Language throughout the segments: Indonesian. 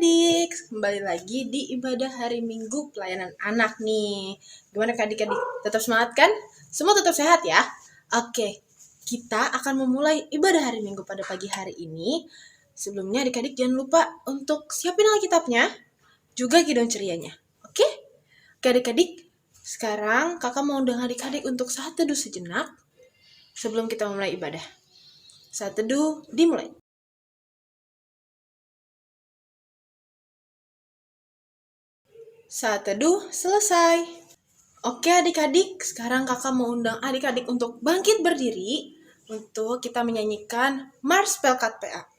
adik-adik, kembali lagi di ibadah hari Minggu pelayanan anak nih. Gimana adik-adik? Tetap semangat kan? Semua tetap sehat ya? Oke, kita akan memulai ibadah hari Minggu pada pagi hari ini. Sebelumnya adik-adik jangan lupa untuk siapin Alkitabnya, juga Kidung Cerianya. Oke? Oke adik-adik, sekarang kakak mau undang adik-adik untuk saat teduh sejenak sebelum kita memulai ibadah. Saat teduh dimulai. Saat teduh selesai. Oke adik-adik, sekarang kakak mau undang adik-adik untuk bangkit berdiri untuk kita menyanyikan Mars Pelkat PA.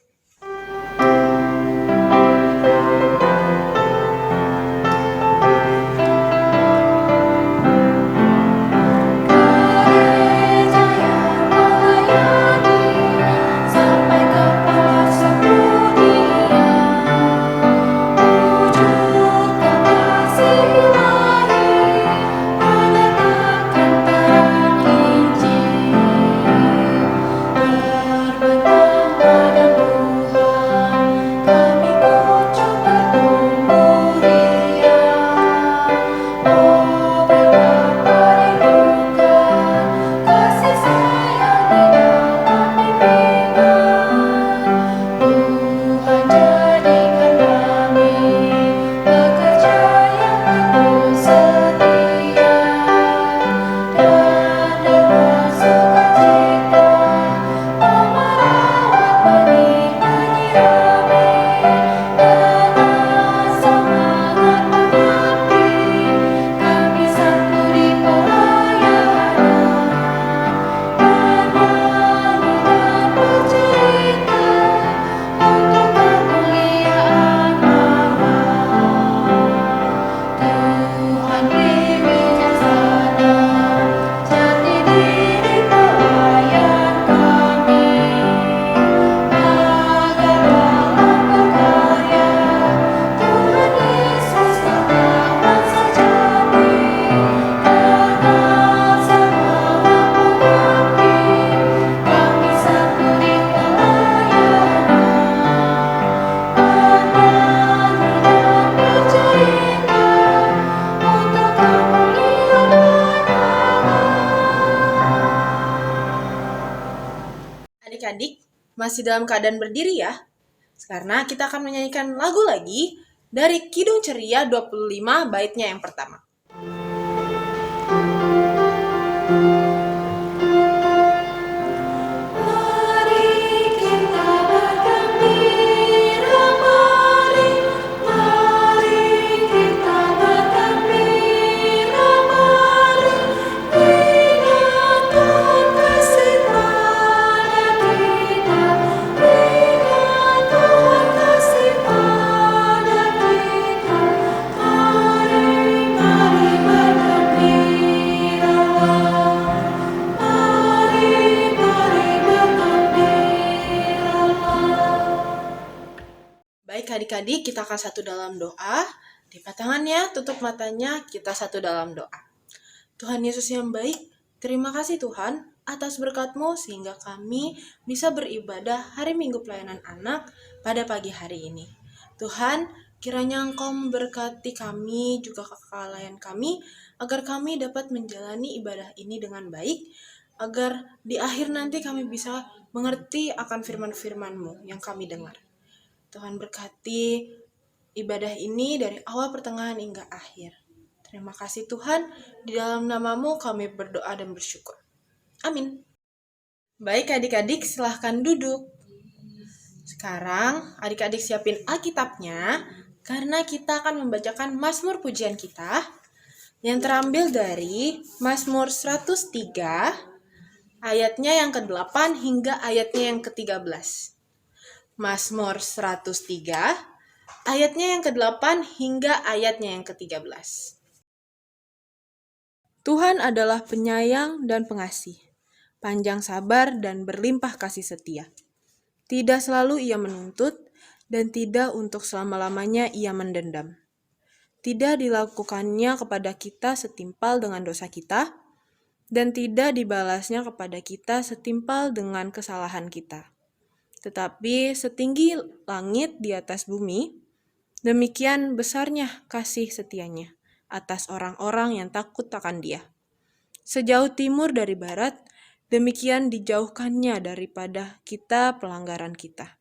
Adik-adik masih dalam keadaan berdiri ya, karena kita akan menyanyikan lagu lagi dari Kidung Ceria 25 baitnya yang pertama. Baik adik-adik, kita akan satu dalam doa. Lipat tangannya, tutup matanya, kita satu dalam doa. Tuhan Yesus yang baik, terima kasih Tuhan atas berkat-Mu sehingga kami bisa beribadah hari Minggu pelayanan anak pada pagi hari ini. Tuhan, kiranya Engkau memberkati kami, juga kakak layan kami, agar kami dapat menjalani ibadah ini dengan baik, agar di akhir nanti kami bisa mengerti akan firman-firman-Mu yang kami dengar. Tuhan berkati ibadah ini dari awal pertengahan hingga akhir. Terima kasih Tuhan, di dalam nama-Mu kami berdoa dan bersyukur. Amin. Baik adik-adik, silahkan duduk. Sekarang adik-adik siapin Alkitabnya, karena kita akan membacakan Mazmur pujian kita, yang terambil dari Mazmur 103, ayatnya yang ke-8 hingga ayatnya yang ke-13. Mazmur 103, ayatnya yang ke-8 hingga ayatnya yang ke-13. Tuhan adalah penyayang dan pengasih, panjang sabar dan berlimpah kasih setia. Tidak selalu ia menuntut, dan tidak untuk selama-lamanya ia mendendam. Tidak dilakukannya kepada kita setimpal dengan dosa kita, dan tidak dibalasnya kepada kita setimpal dengan kesalahan kita. Tetapi setinggi langit di atas bumi, Demikian besarnya kasih setianya atas orang-orang yang takut akan Dia. Sejauh timur dari barat, demikian dijauhkannya daripada kita pelanggaran kita.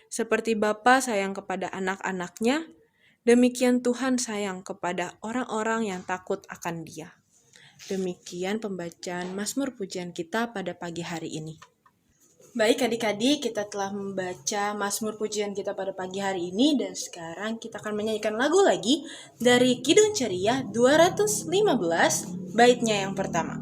Seperti Bapa sayang kepada anak-anaknya, demikian Tuhan sayang kepada orang-orang yang takut akan Dia. Demikian pembacaan Mazmur pujian kita pada pagi hari ini. Baik adik-adik, kita telah membaca Mazmur pujian kita pada pagi hari ini dan sekarang kita akan menyanyikan lagu lagi dari Kidung Ceria 215 baitnya yang pertama.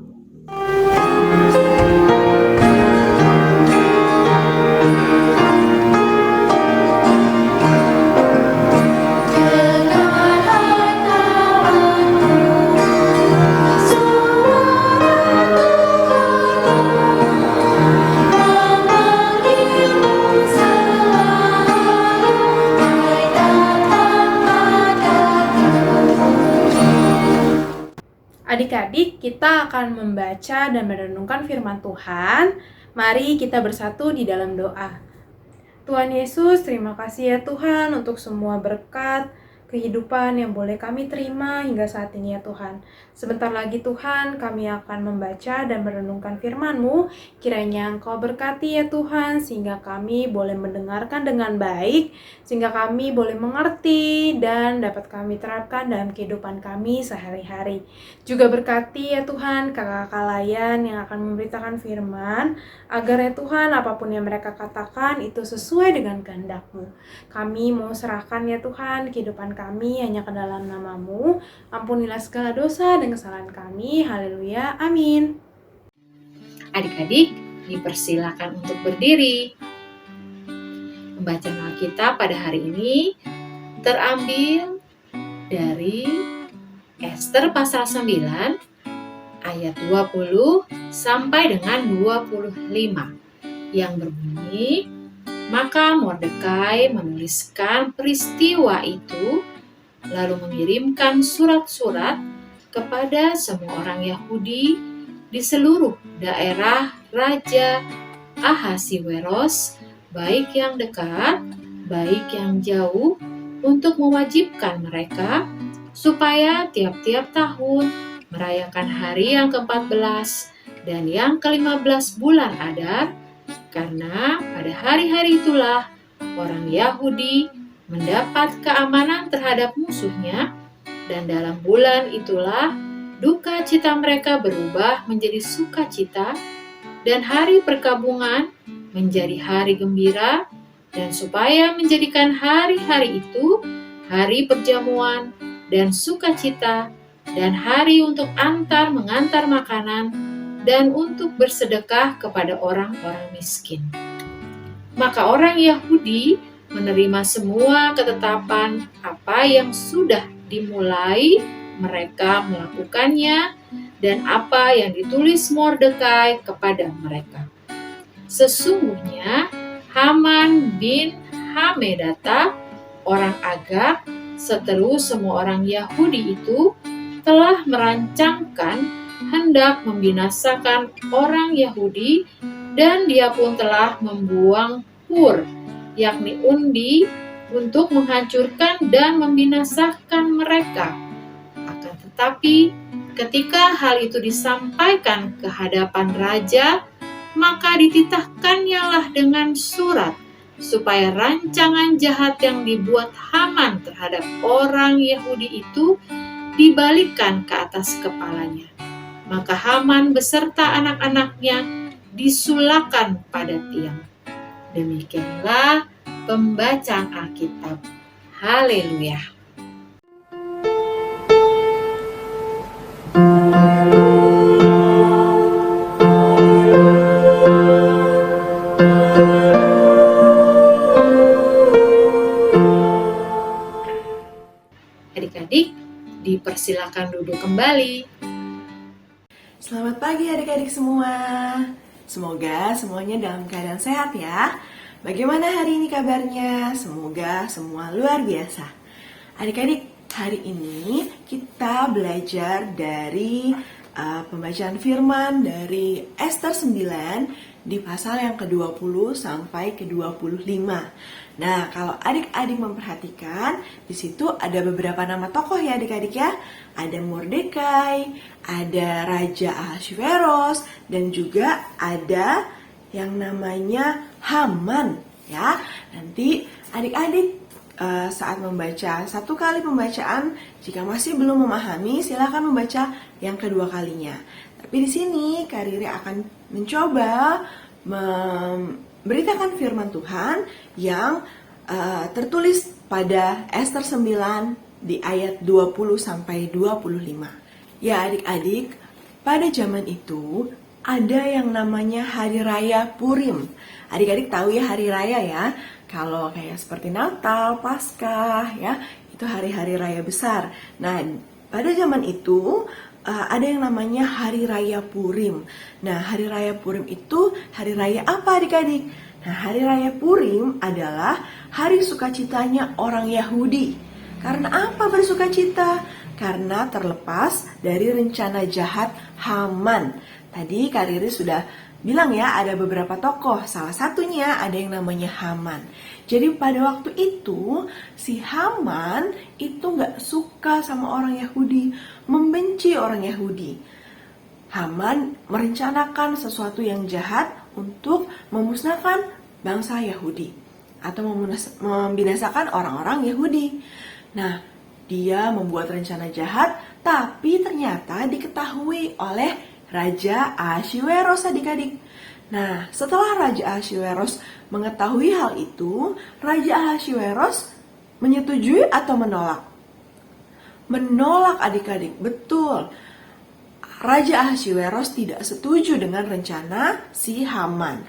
Adik-adik, kita akan membaca dan merenungkan firman Tuhan. Mari kita bersatu di dalam doa. Tuhan Yesus, terima kasih ya Tuhan untuk semua berkat, kehidupan yang boleh kami terima hingga saat ini ya Tuhan. Sebentar lagi Tuhan, kami akan membaca dan merenungkan firman-Mu. Kiranya Engkau berkati ya Tuhan, sehingga kami boleh mendengarkan dengan baik, sehingga kami boleh mengerti dan dapat kami terapkan dalam kehidupan kami sehari-hari. Juga berkati ya Tuhan kakak-kakak layan yang akan memberitakan firman, agar ya Tuhan apapun yang mereka katakan itu sesuai dengan kehendak-Mu. Kami mau serahkan ya Tuhan kehidupan kami hanya ke dalam nama-Mu. Ampunilah segala dosa dan kesalahan kami. Haleluya. Amin. Adik-adik, dipersilakan untuk berdiri. Pembacaan Alkitab pada hari ini terambil dari Ester pasal 9 ayat 20 sampai dengan 25 yang berbunyi, maka Mordekai menuliskan peristiwa itu lalu mengirimkan surat-surat kepada semua orang Yahudi di seluruh daerah Raja Ahasiweros, baik yang dekat, baik yang jauh, untuk mewajibkan mereka supaya tiap-tiap tahun merayakan hari yang ke-14 dan yang ke-15 bulan Adar, karena pada hari-hari itulah orang Yahudi mendapat keamanan terhadap musuhnya, dan dalam bulan itulah duka cita mereka berubah menjadi sukacita, dan hari perkabungan menjadi hari gembira, dan supaya menjadikan hari-hari itu hari perjamuan dan sukacita, dan hari untuk mengantar makanan, dan untuk bersedekah kepada orang-orang miskin. Maka orang Yahudi menerima semua ketetapan apa yang sudah dimulai mereka melakukannya, dan apa yang ditulis Mordekai kepada mereka. Sesungguhnya Haman bin Hamedata, orang Agag, seteru semua orang Yahudi itu telah merancangkan hendak membinasakan orang Yahudi, dan dia pun telah membuang Hur, yakni undi, untuk menghancurkan dan membinasakan mereka. Akan tetapi, ketika hal itu disampaikan ke hadapan raja, maka dititahkannya lah dengan surat, supaya rancangan jahat yang dibuat Haman terhadap orang Yahudi itu dibalikkan ke atas kepalanya. Maka Haman beserta anak-anaknya disulakan pada tiang. Demikianlah pembacaan Alkitab. Haleluya. Adik-adik, dipersilakan duduk kembali. Selamat pagi adik-adik semua. Semoga semuanya dalam keadaan sehat ya. Bagaimana hari ini kabarnya? Semoga semua luar biasa. Adik-adik, hari ini kita belajar dari pembacaan firman dari Ester 9 di pasal yang ke-20 sampai ke-25. Nah, kalau adik-adik memperhatikan, di situ ada beberapa nama tokoh ya adik-adik ya. Ada Mordekai, ada Raja Ahasveros, dan juga ada yang namanya Haman ya. Nanti adik-adik saat membaca satu kali pembacaan, jika masih belum memahami, silakan membaca yang kedua kalinya. Tapi di sini Kak Riri akan mencoba memberitakan firman Tuhan yang tertulis pada Ester 9 di ayat 20 sampai 25. Ya adik-adik, pada zaman itu ada yang namanya Hari Raya Purim. Adik-adik tahu ya hari raya ya. Kalau kayak seperti Natal, Paskah ya, itu hari-hari raya besar. Nah, pada zaman itu ada yang namanya Hari Raya Purim. Nah, Hari Raya Purim itu hari raya apa adik-adik? Nah, Hari Raya Purim adalah hari sukacitanya orang Yahudi. Karena apa bersukacita? Karena terlepas dari rencana jahat Haman. Tadi Kak Riri sudah bilang ya, ada beberapa tokoh, salah satunya ada yang namanya Haman. Jadi pada waktu itu si Haman itu gak suka sama orang Yahudi, membenci orang Yahudi. Haman merencanakan sesuatu yang jahat untuk memusnahkan bangsa Yahudi atau membinasakan orang-orang Yahudi. Nah, dia membuat rencana jahat, tapi ternyata diketahui oleh Raja Ahasveros adik-adik. Nah, setelah Raja Ahasveros mengetahui hal itu, Raja Ahasveros menyetujui atau menolak? Menolak adik-adik, betul. Raja Ahasveros tidak setuju dengan rencana si Haman.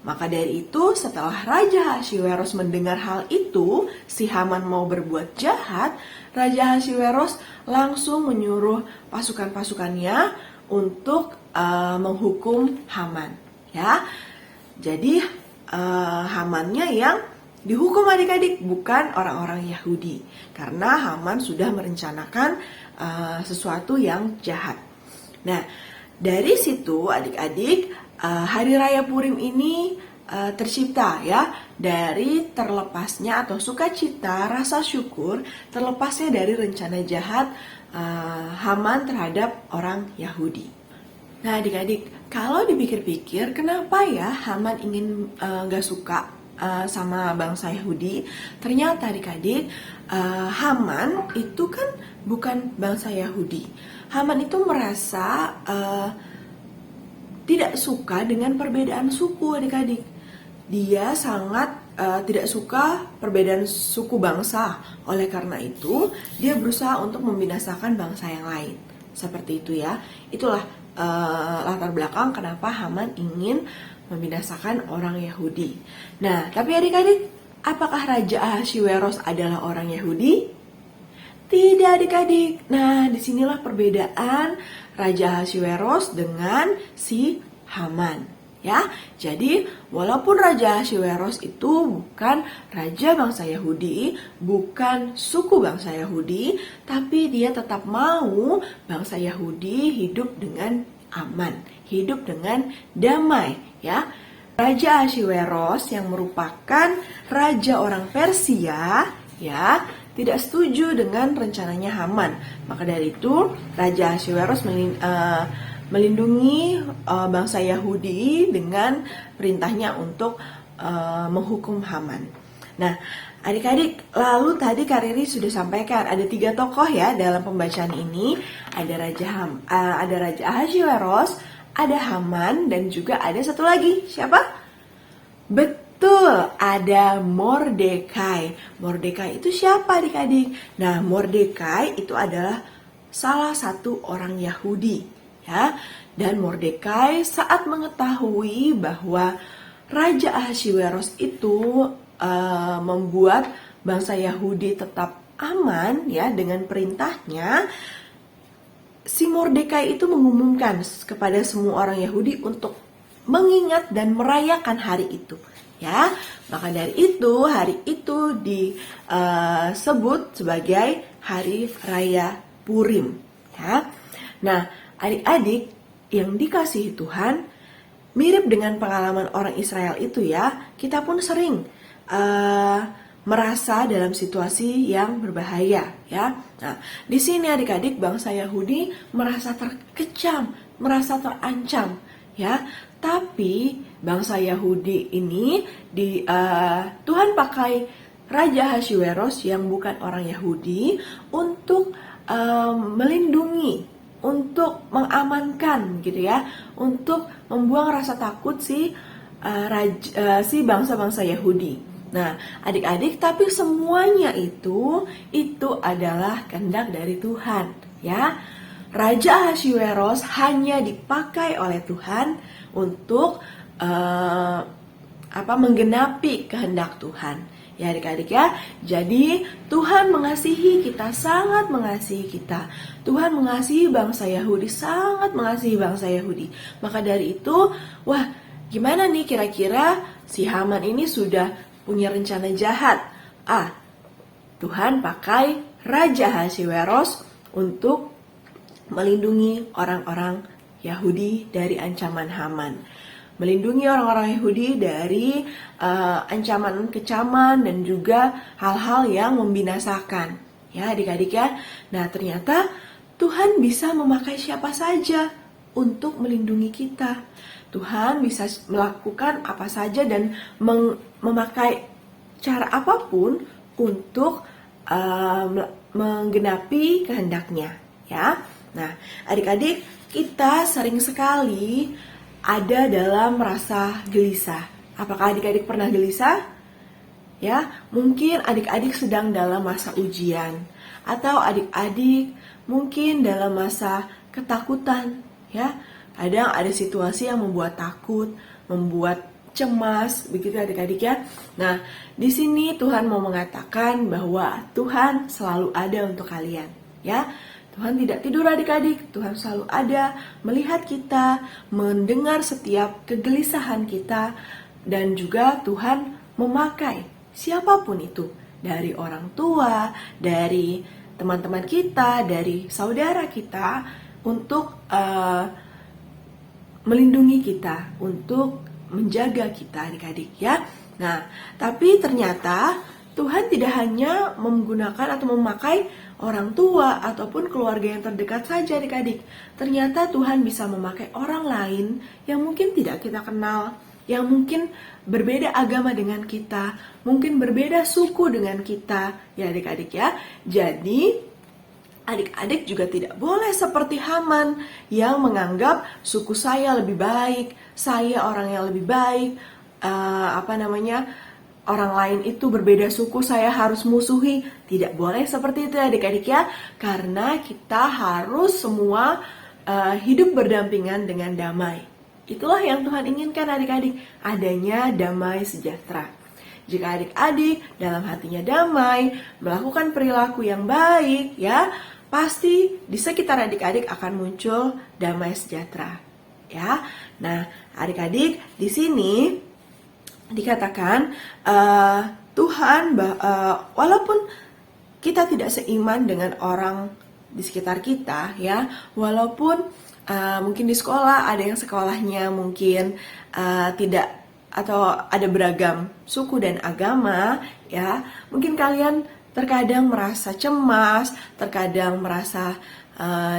Maka dari itu, setelah Raja Ahasveros mendengar hal itu, si Haman mau berbuat jahat, Raja Ahasveros langsung menyuruh pasukan-pasukannya untuk menghukum Haman, ya. Jadi Hamannya yang dihukum adik-adik, bukan orang-orang Yahudi, karena Haman sudah merencanakan sesuatu yang jahat. Nah, dari situ adik-adik, Hari Raya Purim ini tercipta ya, dari terlepasnya atau sukacita, rasa syukur terlepasnya dari rencana jahat Haman terhadap orang Yahudi. Nah adik-adik, kalau dipikir-pikir kenapa ya Haman ingin gak suka sama bangsa Yahudi? Ternyata adik-adik, Haman itu kan bukan bangsa Yahudi. Haman itu merasa tidak suka dengan perbedaan suku adik-adik. Dia sangat tidak suka perbedaan suku bangsa. Oleh karena itu, dia berusaha untuk membinasakan bangsa yang lain. Seperti itu ya. Itulah latar belakang kenapa Haman ingin membinasakan orang Yahudi. Nah, tapi adik-adik, apakah Raja Ahasveros adalah orang Yahudi? Tidak adik-adik. Nah, disinilah perbedaan Raja Ahasveros dengan si Haman. Ya, jadi walaupun Raja Ahasveros itu bukan raja bangsa Yahudi, bukan suku bangsa Yahudi, tapi dia tetap mau bangsa Yahudi hidup dengan aman, hidup dengan damai, ya. Raja Ahasveros yang merupakan raja orang Persia, ya, tidak setuju dengan rencananya Haman. Maka dari itu, Raja Ahasveros melindungi bangsa Yahudi dengan perintahnya untuk menghukum Haman. Nah, adik-adik, lalu tadi Kak Riri sudah sampaikan ada 3 tokoh ya dalam pembacaan ini. Ada Raja Ahasveros, ada Haman, dan juga ada satu lagi. Siapa? Betul, ada Mordekai. Mordekai itu siapa adik-adik? Nah, Mordekai itu adalah salah satu orang Yahudi. Ya, dan Mordekai saat mengetahui bahwa Raja Ahasveros itu membuat bangsa Yahudi tetap aman ya dengan perintahnya, si Mordekai itu mengumumkan kepada semua orang Yahudi untuk mengingat dan merayakan hari itu. Ya, maka dari itu hari itu disebut sebagai Hari Raya Purim. Ya, nah adik-adik yang dikasihi Tuhan, mirip dengan pengalaman orang Israel itu ya, kita pun sering merasa dalam situasi yang berbahaya ya. Nah, di sini adik-adik bangsa Yahudi merasa terkecam, merasa terancam ya. Tapi bangsa Yahudi ini Tuhan pakai Raja Ahasveros yang bukan orang Yahudi untuk melindungi, untuk mengamankan gitu ya, untuk membuang rasa takut si bangsa-bangsa Yahudi. Nah, adik-adik, tapi semuanya itu adalah kehendak dari Tuhan ya. Raja Ahasveros hanya dipakai oleh Tuhan untuk menggenapi kehendak Tuhan. Ya adik-adik ya, jadi Tuhan mengasihi kita, sangat mengasihi kita. Tuhan mengasihi bangsa Yahudi, sangat mengasihi bangsa Yahudi. Maka dari itu, wah gimana nih kira-kira si Haman ini sudah punya rencana jahat. Tuhan pakai Raja Ahasveros untuk melindungi orang-orang Yahudi dari ancaman Haman. Melindungi orang-orang Yahudi dari ancaman kecaman dan juga hal-hal yang membinasakan. Ya adik-adik ya. Nah ternyata Tuhan bisa memakai siapa saja untuk melindungi kita. Tuhan bisa melakukan apa saja dan memakai cara apapun untuk menggenapi kehendaknya. Ya. Nah adik-adik, kita sering sekali ada dalam rasa gelisah. Apakah adik-adik pernah gelisah? Ya, mungkin adik-adik sedang dalam masa ujian, atau adik-adik mungkin dalam masa ketakutan, ya. Kadang ada situasi yang membuat takut, membuat cemas, begitu adik-adik ya. Nah, di sini Tuhan mau mengatakan bahwa Tuhan selalu ada untuk kalian, ya. Tuhan tidak tidur adik-adik, Tuhan selalu ada melihat kita, mendengar setiap kegelisahan kita, dan juga Tuhan memakai siapapun itu, dari orang tua, dari teman-teman kita, dari saudara kita, untuk melindungi kita, untuk menjaga kita adik-adik ya. Nah, tapi ternyata Tuhan tidak hanya menggunakan atau memakai orang tua ataupun keluarga yang terdekat saja adik-adik. Ternyata Tuhan bisa memakai orang lain yang mungkin tidak kita kenal, yang mungkin berbeda agama dengan kita, mungkin berbeda suku dengan kita, ya adik-adik ya. Jadi adik-adik juga tidak boleh seperti Haman yang menganggap suku saya lebih baik, saya orang yang lebih baik, orang lain itu berbeda suku, saya harus musuhi. Tidak boleh seperti itu adik-adik ya. Karena kita harus semua hidup berdampingan dengan damai. Itulah yang Tuhan inginkan adik-adik, adanya damai sejahtera. Jika adik-adik dalam hatinya damai, melakukan perilaku yang baik ya, pasti di sekitar adik-adik akan muncul damai sejahtera. Ya. Nah, adik-adik di sini dikatakan Tuhan walaupun kita tidak seiman dengan orang di sekitar kita ya, walaupun mungkin di sekolah ada yang sekolahnya mungkin tidak atau ada beragam suku dan agama ya, mungkin kalian terkadang merasa cemas, terkadang merasa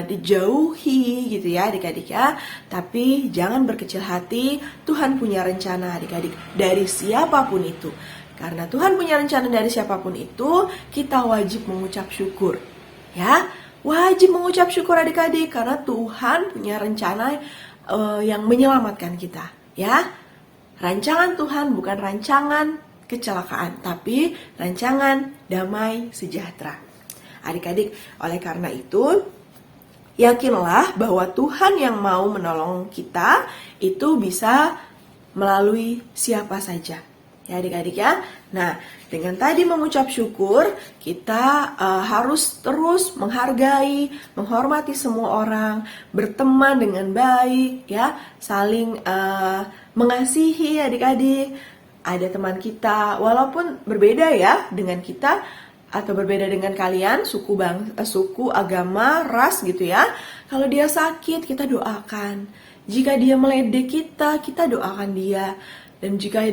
dijauhi gitu ya adik-adik ya. Tapi jangan berkecil hati, Tuhan punya rencana adik-adik dari siapapun itu. Karena Tuhan punya rencana dari siapapun itu, kita wajib mengucap syukur ya. Wajib mengucap syukur adik-adik, karena Tuhan punya rencana yang menyelamatkan kita ya. Rancangan Tuhan bukan rancangan kecelakaan, tapi rancangan damai sejahtera. Adik-adik, oleh karena itu yakinlah bahwa Tuhan yang mau menolong kita itu bisa melalui siapa saja. Ya adik-adik ya. Nah, dengan tadi mengucap syukur, kita harus terus menghargai, menghormati semua orang, berteman dengan baik ya, saling mengasihi adik-adik. Ada teman kita walaupun berbeda ya dengan kita, atau berbeda dengan kalian, suku, agama, ras gitu ya. Kalau dia sakit, kita doakan. Jika dia meledek kita, kita doakan dia. Dan jika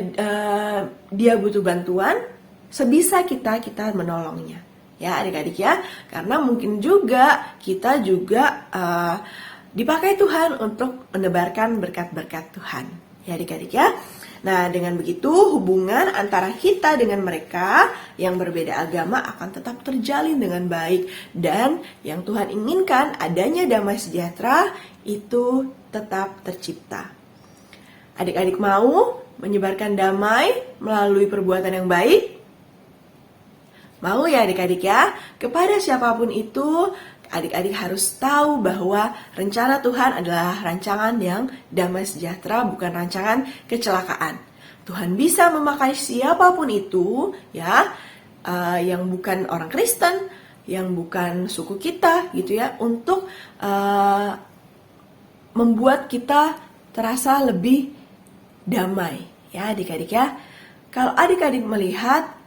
dia butuh bantuan, sebisa kita menolongnya. Ya adik-adik ya, karena mungkin juga kita juga dipakai Tuhan untuk menebarkan berkat-berkat Tuhan. Ya adik-adik ya. Nah dengan begitu hubungan antara kita dengan mereka yang berbeda agama akan tetap terjalin dengan baik. Dan yang Tuhan inginkan adanya damai sejahtera itu tetap tercipta. Adik-adik mau menyebarkan damai melalui perbuatan yang baik? Mau ya adik-adik ya? Kepada siapapun itu, adik-adik harus tahu bahwa rencana Tuhan adalah rancangan yang damai sejahtera, bukan rancangan kecelakaan. Tuhan bisa memakai siapapun itu, ya, yang bukan orang Kristen, yang bukan suku kita, gitu ya, untuk membuat kita terasa lebih damai, ya adik-adik ya. Kalau adik-adik melihat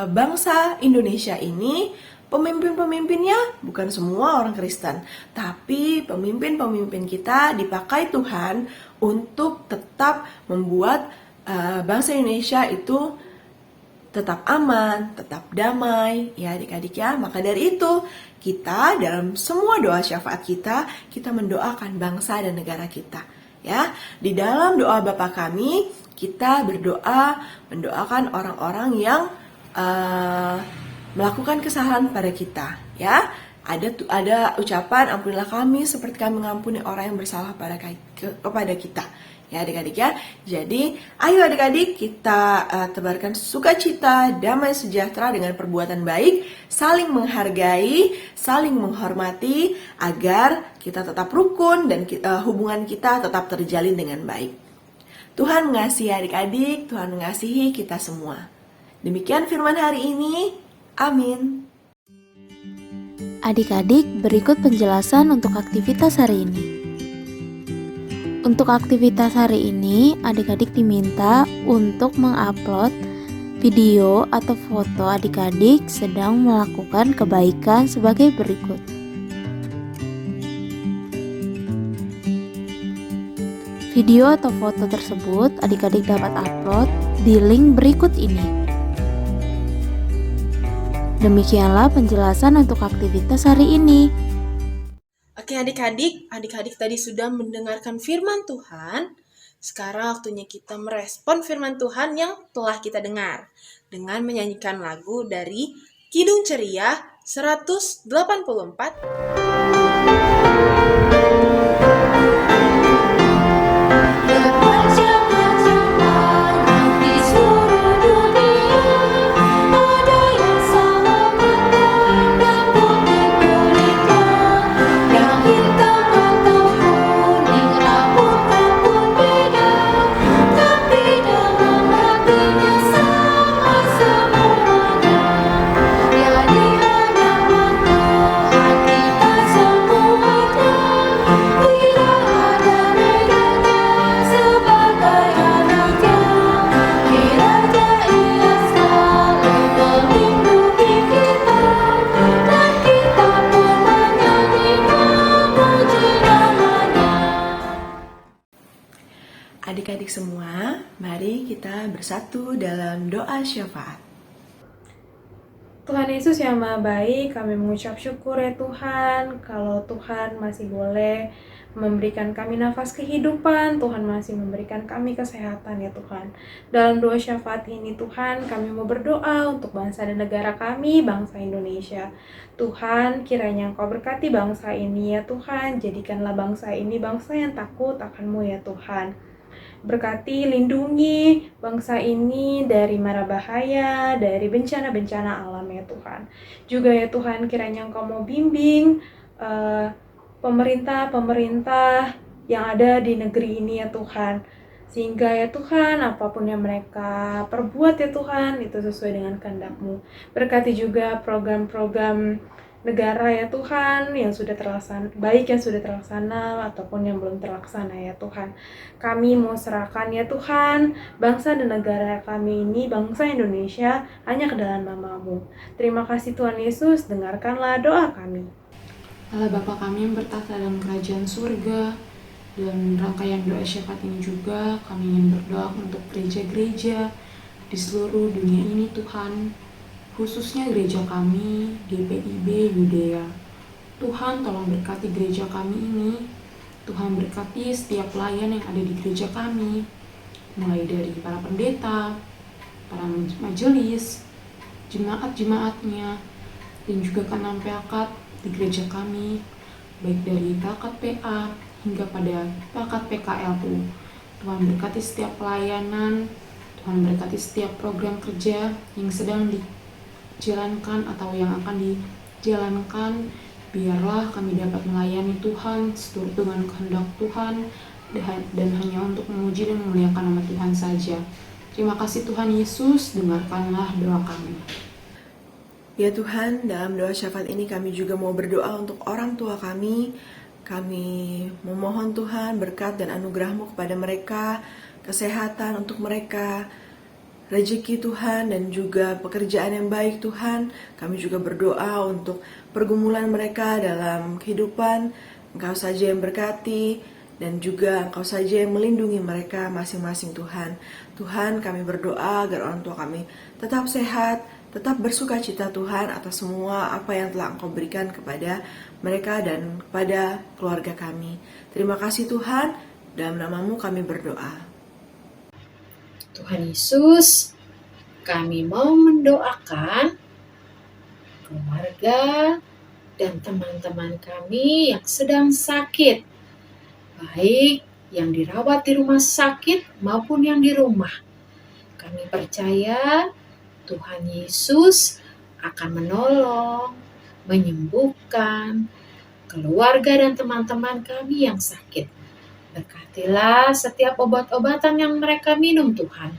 bangsa Indonesia ini, pemimpin-pemimpinnya bukan semua orang Kristen, tapi pemimpin-pemimpin kita dipakai Tuhan untuk tetap membuat bangsa Indonesia itu tetap aman, tetap damai, ya adik-adik ya. Maka dari itu, kita dalam semua doa syafaat kita mendoakan bangsa dan negara kita. Ya, di dalam doa Bapa kami, kita berdoa mendoakan orang-orang yang melakukan kesalahan pada kita, ya. Ada ucapan ampunilah kami seperti kami mengampuni orang yang bersalah kepada kita. Ya adik-adik ya. Jadi ayo adik-adik kita tebarkan sukacita, damai sejahtera dengan perbuatan baik, saling menghargai, saling menghormati agar kita tetap rukun dan hubungan kita tetap terjalin dengan baik. Tuhan mengasihi adik-adik, Tuhan mengasihi kita semua. Demikian firman hari ini. Amin. Adik-adik, berikut penjelasan untuk aktivitas hari ini. Untuk aktivitas hari ini, adik-adik diminta untuk mengupload video atau foto adik-adik sedang melakukan kebaikan sebagai berikut. Video atau foto tersebut adik-adik dapat upload di link berikut ini. Demikianlah penjelasan untuk aktivitas hari ini. Oke adik-adik tadi sudah mendengarkan firman Tuhan. Sekarang waktunya kita merespon firman Tuhan yang telah kita dengar dengan menyanyikan lagu dari Kidung Ceria 184. Adik-adik semua, mari kita bersatu dalam doa syafaat. Tuhan Yesus yang Maha Baik, kami mengucap syukur ya Tuhan, kalau Tuhan masih boleh memberikan kami nafas kehidupan, Tuhan masih memberikan kami kesehatan ya Tuhan. Dalam doa syafaat ini Tuhan, kami mau berdoa untuk bangsa dan negara kami, bangsa Indonesia. Tuhan, kiranya Engkau berkati bangsa ini ya Tuhan, jadikanlah bangsa ini bangsa yang takut akan-Mu ya Tuhan. Berkati, lindungi bangsa ini dari mara bahaya, dari bencana-bencana alam ya Tuhan. Juga ya Tuhan, kiranya Engkau mau bimbing pemerintah-pemerintah yang ada di negeri ini ya Tuhan. Sehingga ya Tuhan, apapun yang mereka perbuat ya Tuhan, itu sesuai dengan kehendak-Mu. Berkati juga program-program negara ya Tuhan yang sudah terlaksana, baik yang sudah terlaksana ataupun yang belum terlaksana ya Tuhan. Kami mau serahkan ya Tuhan bangsa dan negara kami ini, bangsa Indonesia, hanya ke dalam nama-Mu. Terima kasih Tuhan Yesus, dengarkanlah doa kami. Allah Bapa kami yang bertata dalam kerajaan surga, Dan rangkaian doa syafaat ini juga kami ingin berdoa untuk gereja-gereja di seluruh dunia ini Tuhan, khususnya gereja kami, GPIB Yudea. Tuhan tolong berkati gereja kami ini, Tuhan berkati setiap pelayan yang ada di gereja kami, mulai dari para pendeta, para majelis, jemaat-jemaatnya, dan juga kanan peakat di gereja kami, baik dari peakat PA hingga pada peakat PKLU. Tuhan berkati setiap pelayanan, Tuhan berkati setiap program kerja yang sedang dijalankan atau yang akan dijalankan. Biarlah kami dapat melayani Tuhan seturut dengan kehendak Tuhan dan hanya untuk memuji dan memuliakan nama Tuhan saja. Terima kasih Tuhan Yesus, dengarkanlah doa kami. Ya Tuhan, dalam doa syafaat ini kami juga mau berdoa untuk orang tua kami. Kami memohon Tuhan berkat dan anugerah-Mu kepada mereka, kesehatan untuk mereka, rezeki Tuhan, dan juga pekerjaan yang baik Tuhan. Kami juga berdoa untuk pergumulan mereka dalam kehidupan. Engkau saja yang berkati, dan juga Engkau saja yang melindungi mereka masing-masing Tuhan. Tuhan, kami berdoa agar orang tua kami tetap sehat, tetap bersuka cita Tuhan atas semua apa yang telah Engkau berikan kepada mereka dan kepada keluarga kami. Terima kasih Tuhan, dalam nama-Mu kami berdoa. Tuhan Yesus, kami mau mendoakan keluarga dan teman-teman kami yang sedang sakit, baik yang dirawat di rumah sakit maupun yang di rumah. Kami percaya Tuhan Yesus akan menolong, menyembuhkan keluarga dan teman-teman kami yang sakit. Berkatilah setiap obat-obatan yang mereka minum Tuhan,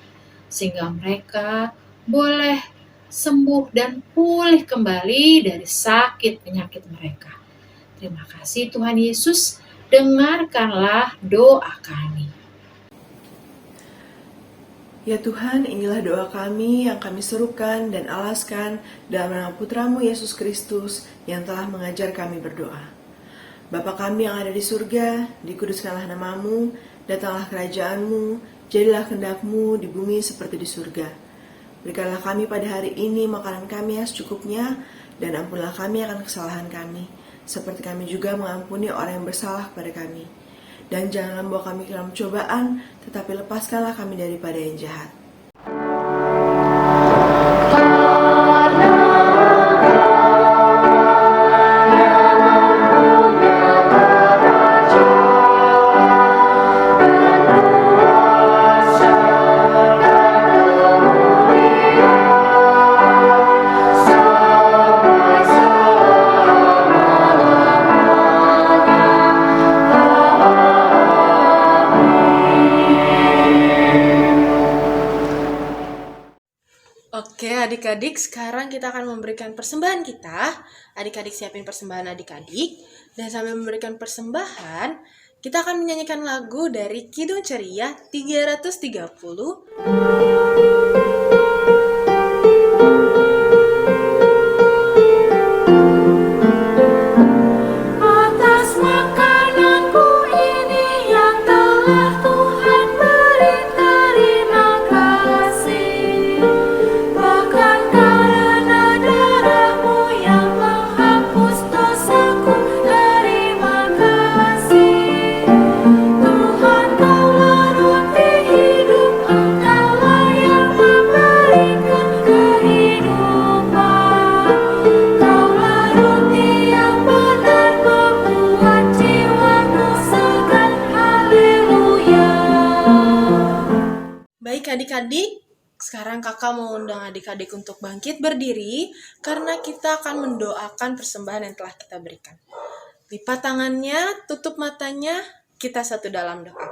sehingga mereka boleh sembuh dan pulih kembali dari sakit penyakit mereka. Terima kasih Tuhan Yesus, dengarkanlah doa kami. Ya Tuhan, inilah doa kami yang kami serukan dan alaskan dalam nama Putra-Mu Yesus Kristus yang telah mengajar kami berdoa. Bapa kami yang ada di surga, dikuduskanlah nama-Mu, datanglah kerajaan-Mu, jadilah kehendak-Mu di bumi seperti di surga. Berikanlah kami pada hari ini makanan kami yang secukupnya, dan ampunlah kami akan kesalahan kami, seperti kami juga mengampuni orang yang bersalah kepada kami. Dan janganlah membawa kami ke dalam cobaan, tetapi lepaskanlah kami daripada yang jahat. Oke adik-adik, sekarang kita akan memberikan persembahan kita. Adik-adik siapin persembahan adik-adik. Dan sambil memberikan persembahan, kita akan menyanyikan lagu dari Kidung Ceria 330. Adik-adik, sekarang kakak mau undang adik-adik untuk bangkit berdiri karena kita akan mendoakan persembahan yang telah kita berikan. Lipat tangannya, tutup matanya, kita satu dalam doa.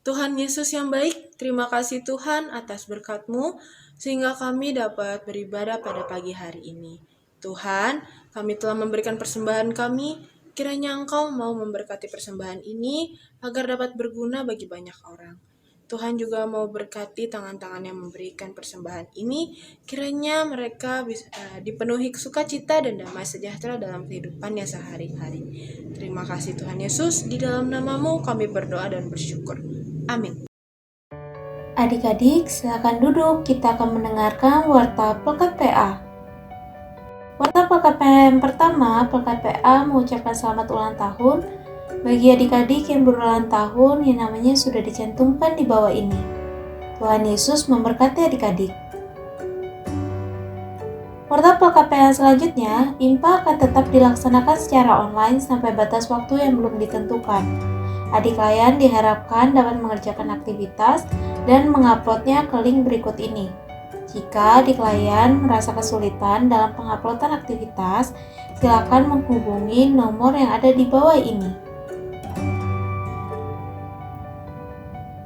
Tuhan Yesus yang baik, terima kasih Tuhan atas berkat-Mu sehingga kami dapat beribadah pada pagi hari ini. Tuhan, kami telah memberikan persembahan kami, kiranya Engkau mau memberkati persembahan ini agar dapat berguna bagi banyak orang. Tuhan juga mau berkati tangan-tangan yang memberikan persembahan ini, kiranya mereka bisa dipenuhi sukacita dan damai sejahtera dalam kehidupannya sehari-hari. Terima kasih Tuhan Yesus, di dalam namamu kami berdoa dan bersyukur. Amin. Adik-adik, silakan duduk. Kita akan mendengarkan warta Pelkat PA. Warta Pelkat PA yang pertama, Pelkat PA mengucapkan selamat ulang tahun bagi adik-adik yang berulang tahun yang namanya sudah dicantumkan di bawah ini. Tuhan Yesus memberkati adik-adik. Warta Pelkat PA selanjutnya, IMPA akan tetap dilaksanakan secara online sampai batas waktu yang belum ditentukan. Adik klien diharapkan dapat mengerjakan aktivitas dan menguploadnya ke link berikut ini. Jika adik klien merasa kesulitan dalam penguploadan aktivitas, silakan menghubungi nomor yang ada di bawah ini.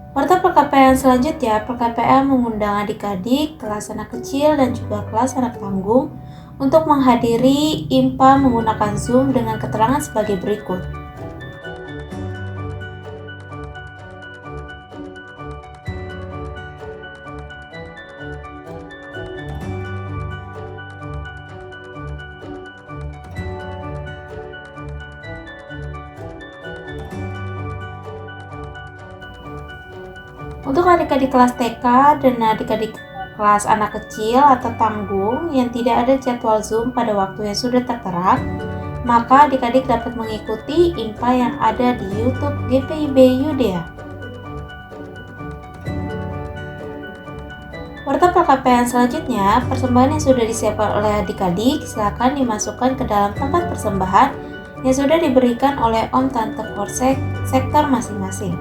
Warta PKPA selanjutnya, PKPA mengundang adik-adik, kelas anak kecil dan juga kelas anak tanggung untuk menghadiri IMPA menggunakan Zoom dengan keterangan sebagai berikut. Untuk adik-adik kelas TK dan adik-adik kelas anak kecil atau tanggung yang tidak ada jadwal Zoom pada waktu yang sudah tertera, maka adik-adik dapat mengikuti IMPA yang ada di YouTube GPIB Yudea. Warta PKPA selanjutnya, persembahan yang sudah disiapkan oleh adik-adik silakan dimasukkan ke dalam tempat persembahan yang sudah diberikan oleh Om Tante Korsek sektor masing-masing.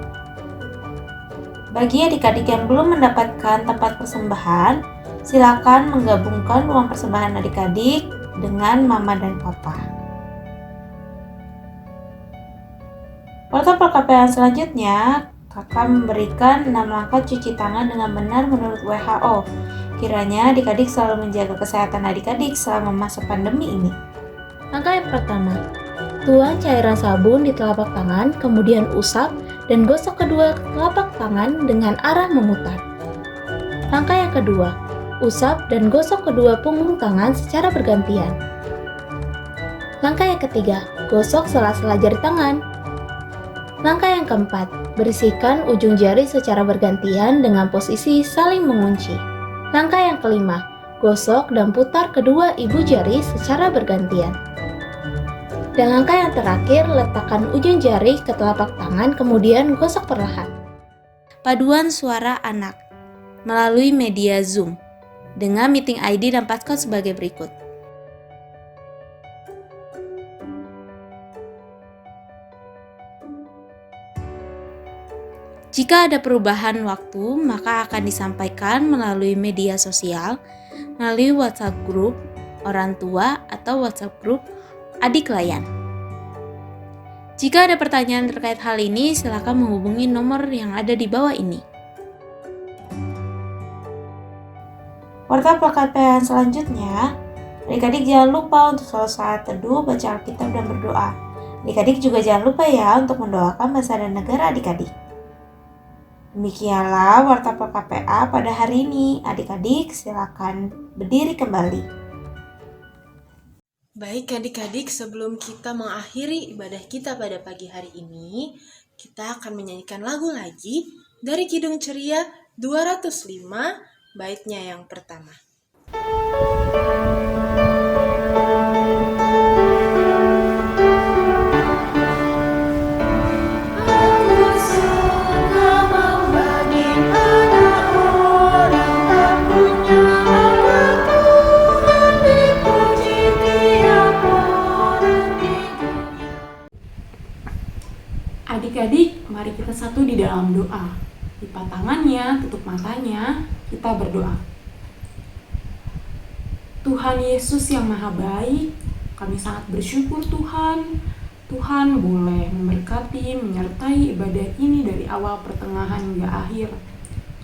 Bagi adik-adik yang belum mendapatkan tempat persembahan, silakan menggabungkan uang persembahan adik-adik dengan mama dan papa. Warta PKPA selanjutnya, kakak memberikan 6 langkah cuci tangan dengan benar menurut WHO. Kiranya adik-adik selalu menjaga kesehatan adik-adik selama masa pandemi ini. Langkah yang pertama, tuang cairan sabun di telapak tangan, kemudian usap dan gosok kedua telapak tangan dengan arah memutar. Langkah yang kedua, usap dan gosok kedua punggung tangan secara bergantian. Langkah yang ketiga, gosok sela-sela jari tangan. Langkah yang keempat, bersihkan ujung jari secara bergantian dengan posisi saling mengunci. Langkah yang kelima, gosok dan putar kedua ibu jari secara bergantian. Dan langkah yang terakhir, letakkan ujung jari ke telapak tangan kemudian gosok perlahan. Paduan suara anak melalui media Zoom dengan meeting ID dan passcode sebagai berikut. Jika ada perubahan waktu, maka akan disampaikan melalui media sosial, melalui WhatsApp grup orang tua atau WhatsApp grup adik klien. Jika ada pertanyaan terkait hal ini, silakan menghubungi nomor yang ada di bawah ini. Warta PKPA selanjutnya, adik-adik jangan lupa untuk selalu saat teduh, baca Alkitab dan berdoa. Adik-adik juga jangan lupa ya untuk mendoakan bangsa dan negara adik-adik. Demikianlah warta PKPA pada hari ini. Adik-adik silakan berdiri kembali. Baik adik-adik, sebelum kita mengakhiri ibadah kita pada pagi hari ini, kita akan menyanyikan lagu lagi dari Kidung Ceria 205, baitnya yang pertama. Adik-adik, mari kita satu di dalam doa. Lipat tangannya, tutup matanya, kita berdoa. Tuhan Yesus yang Maha Baik, kami sangat bersyukur Tuhan. Tuhan boleh memberkati, menyertai ibadah ini dari awal, pertengahan, hingga akhir.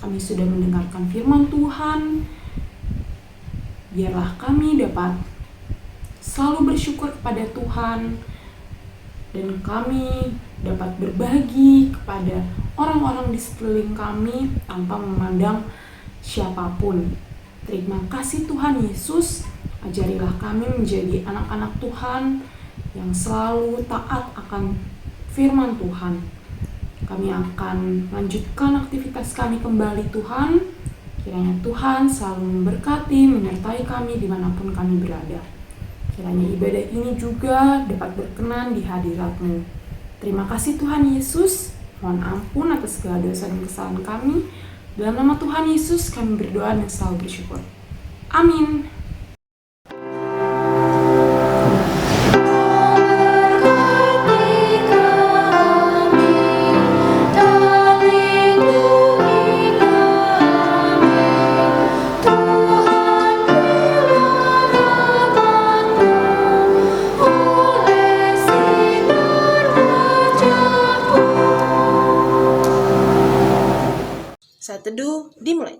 Kami sudah mendengarkan firman Tuhan. Biarlah kami dapat selalu bersyukur kepada Tuhan, dan kami dapat berbagi kepada orang-orang di sekeliling kami tanpa memandang siapapun. Terima kasih Tuhan Yesus, ajarilah kami menjadi anak-anak Tuhan yang selalu taat akan firman Tuhan. Kami akan lanjutkan aktivitas kami kembali Tuhan. Kiranya Tuhan selalu memberkati, menyertai kami dimanapun kami berada. Kiranya ibadah ini juga dapat berkenan di hadirat-Mu. Terima kasih Tuhan Yesus. Mohon ampun atas segala dosa dan kesalahan kami. Dalam nama Tuhan Yesus kami berdoa dan selalu bersyukur. Amin. Saat teduh dimulai.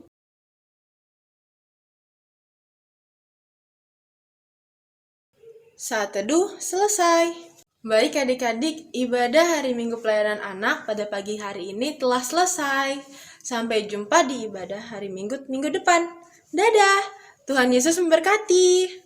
Saat teduh selesai. Baik adik-adik, ibadah hari Minggu Pelayanan Anak pada pagi hari ini telah selesai. Sampai jumpa di ibadah hari Minggu depan. Dadah, Tuhan Yesus memberkati.